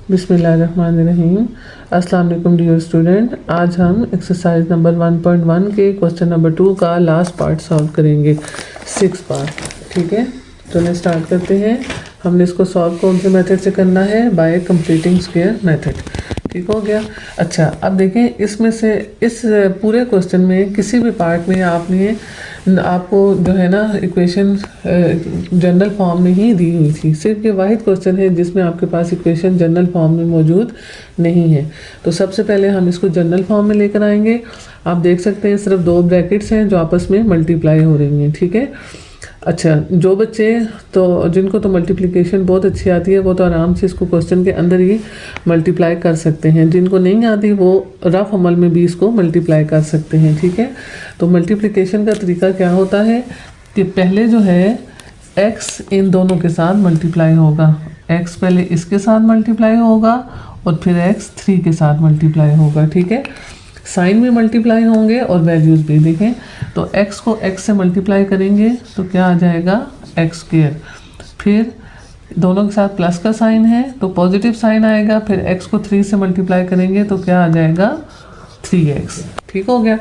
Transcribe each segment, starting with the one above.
बिस्मिल्लाहिर्रहमानिर्रहीम। अस्सलाम वालेकुम डियर स्टूडेंट। आज हम एक्सरसाइज नंबर 1.1 के क्वेश्चन नंबर 2 का लास्ट पार्ट सॉल्व करेंगे, 6 पार्ट। ठीक है, चलिए स्टार्ट करते हैं। हमने इसको सॉल्व कौन से मेथड से करना है? Bye completing square method. ठीक हो गया। अच्छा, अब देखें, इसमें से इस पूरे क्वेश्चन में किसी भी पार्ट में आपको जो है ना इक्वेशन जनरल फॉर्म में ही दी हुई थी। सिर्फ ये वाहिद क्वेश्चन है जिसमें आपके पास इक्वेशन जनरल फॉर्म में मौजूद नहीं है। तो सबसे पहले हम इसको जनरल फॉर्म में लेकर आएंगे। आप देख सकते हैं सिर्फ 2 ब्रैकेट्स हैं जो आपस में मल्टीप्लाई हो रही हैं। ठीक है। अच्छा, जो बच्चे जिनको तो मल्टीप्लिकेशन बहुत अच्छी आती है वो तो आराम से इसको क्वेश्चन के अंदर ही मल्टीप्लाई कर सकते हैं। जिनको नहीं आती वो रफ अमल में भी इसको मल्टीप्लाई कर सकते हैं। ठीक है। तो मल्टीप्लिकेशन का तरीका क्या होता है कि पहले जो है x इन दोनों के साथ मल्टीप्लाई होगा। x पहले इसके साथ मल्टीप्लाई होगा और फिर x 3 के साथ मल्टीप्लाई होगा। ठीक है। साइन भी मल्टीप्लाई होंगे और वैल्यूज़ भी। देखें तो x को x से मल्टीप्लाई करेंगे तो क्या आ जाएगा? x square. फिर दोनों के साथ प्लस का साइन है तो पॉजिटिव साइन आएगा। फिर x को 3 से मल्टीप्लाई करेंगे तो क्या आ जाएगा? 3x। ठीक हो गया।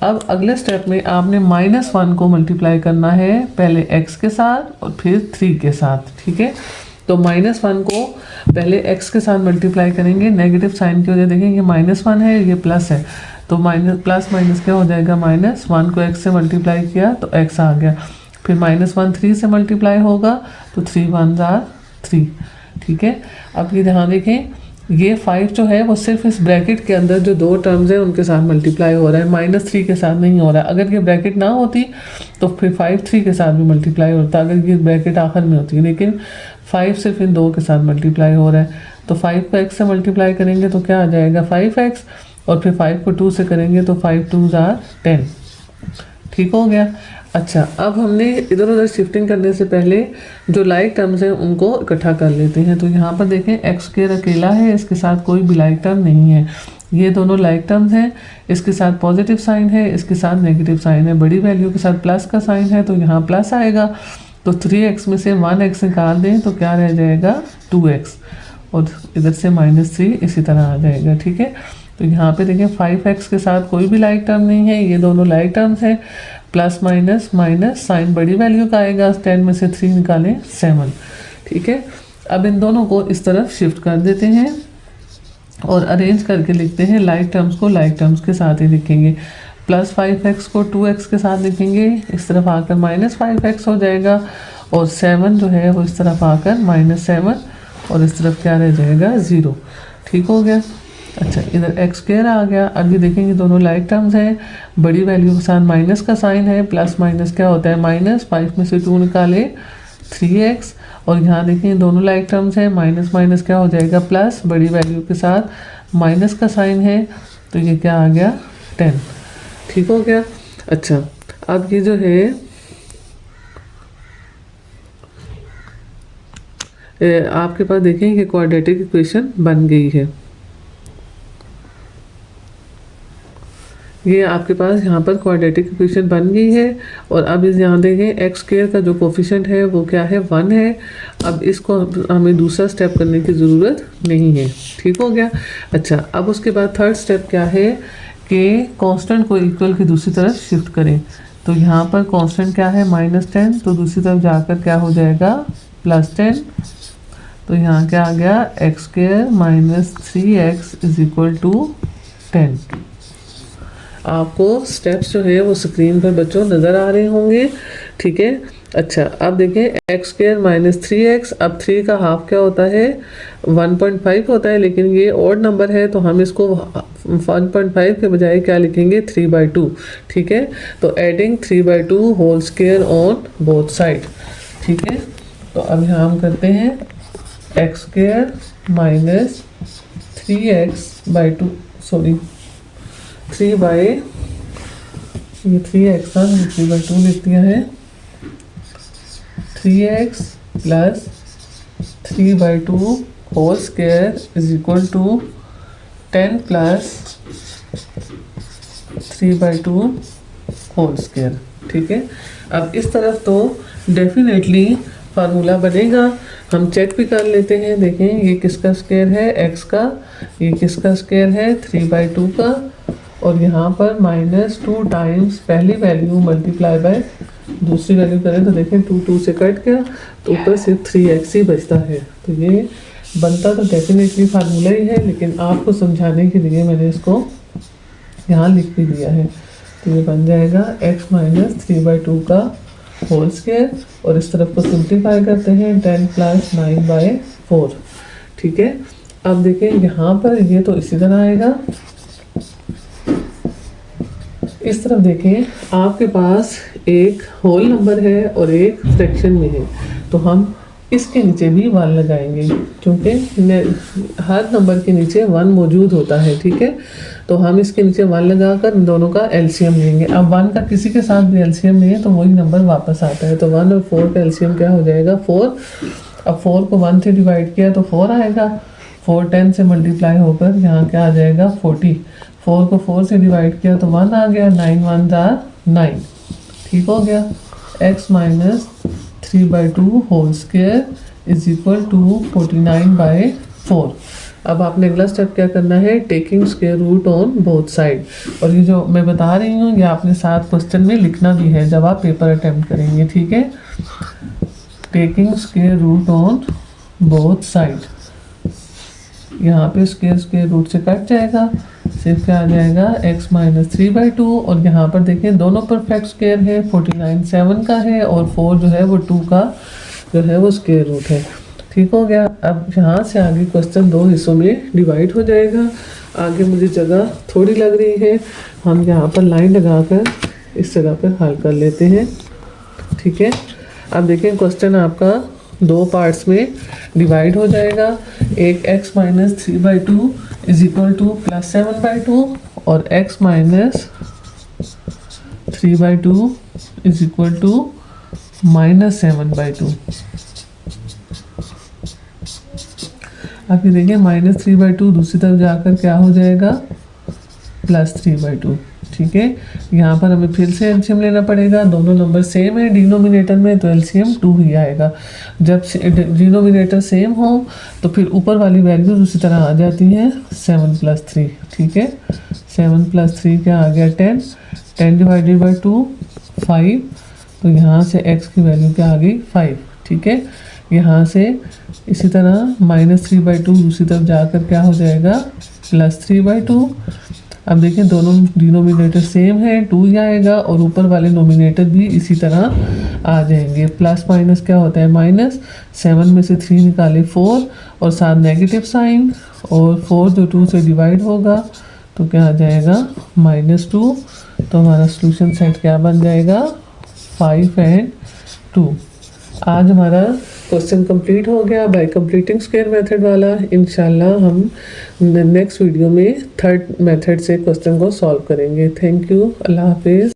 अब अगले स्टेप में आपने -1 को मल्टीप्लाई करना है, पहले x के साथ और फिर 3 के साथ। ठीक है। तो -1 को पहले x के साथ मल्टीप्लाई करेंगे, नेगेटिव साइन की वजह देखें ये -1 है, ये प्लस है, तो प्लस माइनस क्या हो जाएगा? -1 को x से मल्टीप्लाई किया तो x आ गया। फिर -1 3 से मल्टीप्लाई होगा तो 3 1 जार 3। ठीक है। अब ये ध्यान देखें, ये 5 जो है वो सिर्फ इस ब्रैकेट के अंदर जो 2 टर्म्स हैं उनके साथ मल्टीप्लाई हो रहा है, -3 के साथ नहीं हो रहा है। अगर ये ब्रैकेट ना होती तो फिर 5 3 के साथ भी मल्टीप्लाई होता, अगर ये ब्रैकेट आखिर में होती। लेकिन 5 सिर्फ इन 2 के साथ मल्टीप्लाई हो रहा है। तो 5 को x से मल्टीप्लाई करेंगे तो क्या आ जाएगा? 5x। और फिर 5 को 2 से करेंगे तो 5 2 जार 10। ठीक हो गया। अच्छा, अब हमने इधर उधर शिफ्टिंग करने से पहले जो लाइक टर्म्स हैं उनको इकट्ठा कर लेते हैं। तो यहाँ पर देखें x स्क्वायर अकेला है, इसके साथ कोई भी लाइक टर्म नहीं है। ये दोनों लाइक टर्म्स हैं, इसके साथ पॉजिटिव साइन है, इसके साथ नेगेटिव साइन है। बड़ी वैल्यू के साथ प्लस का साइन है तो यहाँ प्लस आएगा। तो 3x में से 1x निकाल दें तो क्या रह जाएगा? 2x। और इधर से -3 इसी तरह आ जाएगा। ठीक है। तो यहाँ पे देखें 5x के साथ कोई भी लाइक टर्म नहीं है, ये दोनों लाइक टर्म्स हैं। प्लस माइनस माइनस साइन बड़ी वैल्यू का आएगा, 10 में से 3 निकालें 7। ठीक है। अब इन दोनों को इस तरफ शिफ्ट कर देते हैं और अरेंज करके लिखते हैं। लाइक टर्म्स को लाइक टर्म्स के साथ ही लिखेंगे। प्लस 5x को 2x के साथ लिखेंगे, इस तरफ आकर -5x हो जाएगा। और 7 जो है वो इस तरफ आकर -7 और इस तरफ क्या रह जाएगा? 0। ठीक हो गया। अच्छा, इधर x स्क्वायर आ गया। अभी देखेंगे दोनों लाइक टर्म्स हैं, बड़ी वैल्यू के साथ माइनस का साइन है, प्लस माइनस क्या होता है? माइनस। 5 में से 2 निकाले 3x। और यहाँ देखें दोनों लाइक टर्म्स हैं, माइनस माइनस क्या हो जाएगा? प्लस। बड़ी वैल्यू के साथ माइनस का साइन है तो ये क्या आ गया? 10। ठीक हो गया। अच्छा, अब ये जो है आपके पास देखें कि क्वाड्रेटिक इक्वेशन बन गई है। ये आपके पास यहाँ पर क्वाड्रेटिक इक्वेशन बन गई है। और अब इस यहाँ देखें x स्क्वायर का जो कोफिशिएंट है वो क्या है? 1 है। अब इसको हमें दूसरा स्टेप करने की ज़रूरत नहीं है। ठीक हो गया। अच्छा, अब उसके बाद थर्ड स्टेप क्या है कि कांस्टेंट को इक्वल की दूसरी तरफ शिफ्ट करें। तो यहाँ पर कांस्टेंट क्या है? -10। तो दूसरी तरफ जाकर क्या हो जाएगा? +10। तो यहाँ क्या आ गया? x square -3x = 10। आपको स्टेप्स जो है वो स्क्रीन पर बच्चों नज़र आ रहे होंगे। ठीक है। अच्छा, अब देखें x स्क्वायर -3x। अब 3 का हाफ क्या होता है? 1.5 होता है, लेकिन ये ऑड नंबर है तो हम इसको 1.5 के बजाय क्या लिखेंगे? 3/2। ठीक है। तो adding 3/2 whole square on both side. ठीक है। तो अब यहाँ हम करते हैं x square -3x/2 sorry 3 by ये 3x था, 3/2 लिख दिया है। 3x + 3/2 whole square = 10 + 3/2 whole square. ठीक है। अब इस तरफ तो डेफिनेटली फार्मूला बनेगा। हम चेक भी कर लेते हैं। देखें ये किसका स्क्वायर है, x का, ये किसका स्क्वायर है 3/2 का, और यहाँ पर -2 टाइम्स पहली वैल्यू मल्टीप्लाई बाय दूसरी वैल्यू करें तो देखें 2 से कट गया, तो ऊपर सिर्फ 3x ही बचता है। तो ये बनता तो डेफिनेटली फार्मूला ही है, लेकिन आपको समझाने के लिए मैंने इसको यहाँ लिख भी दिया है। तो ये बन जाएगा x - 3/2 का होल स्क्वायर, और इस तरफ को सिंप्लीफाई करते हैं 10 + 9/4। ठीक है, अब देखें यहाँ पर ये तो इसी तरह आएगा। इस तरफ देखें आपके पास एक होल नंबर है और एक फ्रैक्शन में है, तो हम इसके नीचे भी 1 लगाएंगे, क्योंकि हर नंबर के नीचे 1 मौजूद होता है। ठीक है, तो हम इसके नीचे 1 लगाकर इन दोनों का एलसीएम लेंगे। अब 1 का किसी के साथ भी एलसीएम नहीं है तो वही नंबर वापस आता है। तो 1 और 4 का एलसीएम क्या हो जाएगा 4। अब 4 को 1 से डिवाइड किया तो 4 आएगा। 4 10 से मल्टीप्लाई होकर यहाँ क्या आ जाएगा 40। 4 को 4 से डिवाइड किया तो 1 आ गया। 9 1 9। ठीक हो गया। x - 3/2 whole square is equal to 49/4। अब आपने अगला स्टेप क्या करना है, taking square root on both side. और ये जो मैं बता रही हूँ ये आपने साथ क्वेश्चन में लिखना भी है जब आप पेपर अटेम्प्ट करेंगे। ठीक है, taking square root on both side, यहाँ पे स्क्वायर रूट से कट जाएगा, सिर्फ क्या आ जाएगा x - 3/2। और यहाँ पर देखें दोनों परफेक्ट स्क्वायर है, 49 7 का है और 4 जो है वो 2 का जो है वो स्क्वायर रूट है। ठीक हो गया। अब यहाँ से आगे क्वेश्चन 2 हिस्सों में डिवाइड हो जाएगा। आगे मुझे जगह थोड़ी लग रही है, हम यहाँ पर लाइन लगाकर इस जगह पर हल कर लेते हैं। ठीक है, अब देखें क्वेश्चन आपका 2 पार्ट्स में डिवाइड हो जाएगा। एक x - 3/2 इज इक्वल टू +7/2 और x - 3/2 इज इक्वल टू -7/2। अब ये देखिए -3/2 दूसरी तरफ जाकर क्या हो जाएगा +3/2। ठीक है, यहाँ पर हमें फिर से एलसीएम लेना पड़ेगा। दोनों नंबर सेम है डिनोमिनेटर में, तो एलसीएम 2 ही आएगा। जब डिनोमिनेटर सेम हो तो फिर ऊपर वाली वैल्यूज उसी तरह आ जाती हैं 7 + 3। ठीक है, 7 + 3 क्या आ गया 10। 10 डिवाइडेड बाई 2 5, तो यहाँ से x की वैल्यू क्या आ गई 5। ठीक है, यहाँ से इसी तरह -3/2 दूसरी तरफ जाकर क्या हो जाएगा +3/2। अब देखिए दोनों डिनोमिनेटर सेम है, 2 ही आएगा और ऊपर वाले नोमिनेटर भी इसी तरह आ जाएंगे। प्लस माइनस क्या होता है माइनस, 7 में से 3 निकाले 4 और साथ नेगेटिव साइन, और 4 जो 2 से डिवाइड होगा तो क्या आ जाएगा -2। तो हमारा सोल्यूशन सेट क्या बन जाएगा 5 और 2। आज हमारा क्वेश्चन कंप्लीट हो गया बाय कंप्लीटिंग स्क्वायर मेथड वाला। इंशाल्लाह हम नेक्स्ट वीडियो में थर्ड मेथड से क्वेश्चन को सॉल्व करेंगे। थैंक यू, अल्लाह हाफिज़।